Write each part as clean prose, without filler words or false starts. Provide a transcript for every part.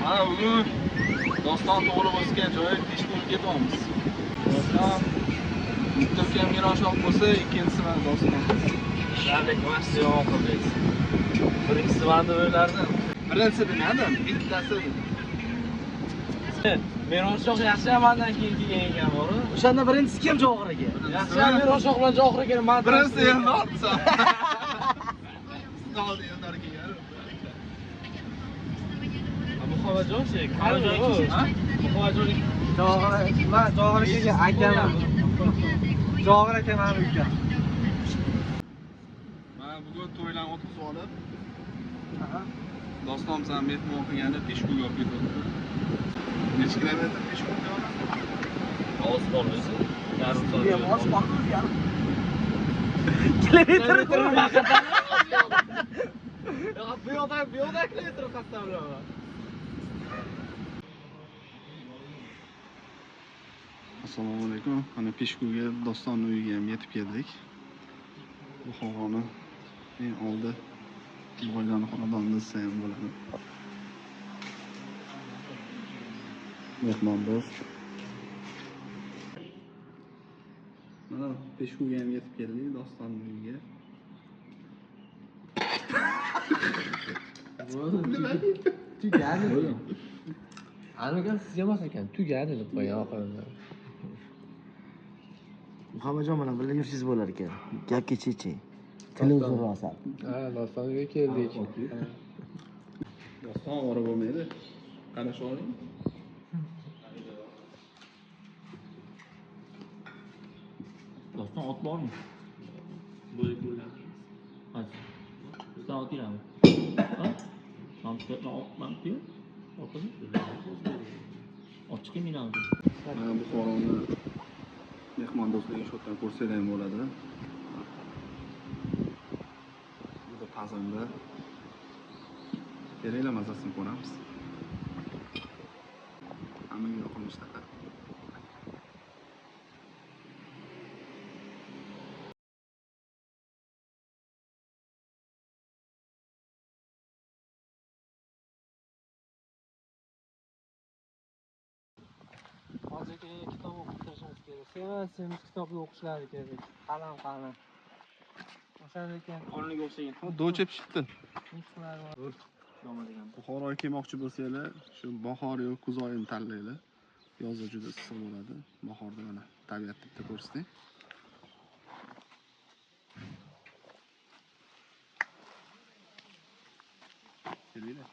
Mana bugun Doston tug'ilib o'sgan joyi Peshko'lga ketyapmiz. Doston bitta ukam Miroshoq bo'lsa, ikkinchisi mana Doston. Sharlik masjidi oxirlaysiz. Birinchisi mana o'ylardim. Birinchisi bilmadim, bittasi. Miroshoq yaxshi mandan keyin kelgan ekan bor. O'shanda birinchisi kim Johir aka? Yaxshi Miroshoq bilan Johir aka man. Birinchisi endi ortsa. Stolda endi kelgan. Muhovajon shek. Muhovajon. Johir akaga akam. Johir aka meni ukam. Mana bugun to'ylarni o'tkazib olib, Doston bilan mehmon qilgani Peshko'ga olib ketyapti. Necha kilometr Peshko'ga olib? Osmon o'zi. Yarim soat. Yo'q, osmon yarim. Kilometr haqida. Yo'q, bu yoqda kilometr qasam bilaman. Assalomu alaykum. Mana Peshko'ga Doston uyiga ham yetib keldik. Bu xonani eng oldi boylarni xonadoni desa ham bo'ladi. Mehmondo'st. Mana Peshko'ga ham yetib keldik, Doston uyiga. Tugadi. Aniq siz emas ekan, tugadi deb qo'ygan oxirida. Muhammadjon bilan birga yursangiz bo'lar ekan. Gapga chechi. Televizor rosa. Ha, Dostonga keldik. Doston ovora bo'lmaydi. Qarash oling. Doston ot bormi? Bo'lib. Hadi. Sizdan ot beramiz. Ha? Mantiqli. Otini. Ochiqqa minamiz. Mana bu xonani mehmondo'stlik shotdan ko'rsanglar ham bo'ladi. Bu pazanda kelinglar mazasini ko'ramiz. Hammaga yoqimli ishtaqa. Hozir kitob o'qitishimiz kerak. Sevasiz kitobni o'qishlari kerak. Qalam. O'shandan Qorniga o'xshagan. Do'cha pishibdi. nutqlar Buxoroga kelmoqchi bo'lsanglar, shu bahor yoki kuz oyini tanlaylar. Yozda juda issiq bo'ladi. Bahorda mana tabiatni bitta ko'rsating. Kelinglar.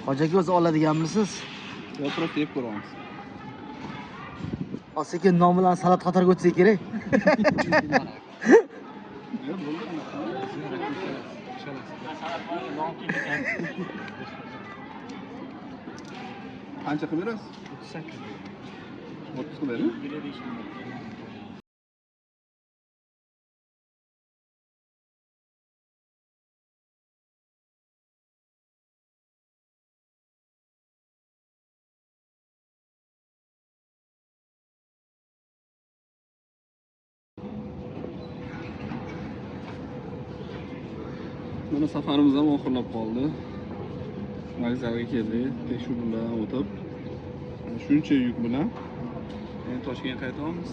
Hoji aka o'zi oladiganmisiz? Yo'q, yeb ko'ramiz. Sekin nom bilan salat qatoriga o'tsa kerak. Qancha qilib berasiz? 38. 30 qilib bering. Mana safarimiz ham oxirlab qoldi. Vokzalga keldik, tekshiruvlardan o'tib, shuncha yuk bilan endi Toshkentga qaytamiz.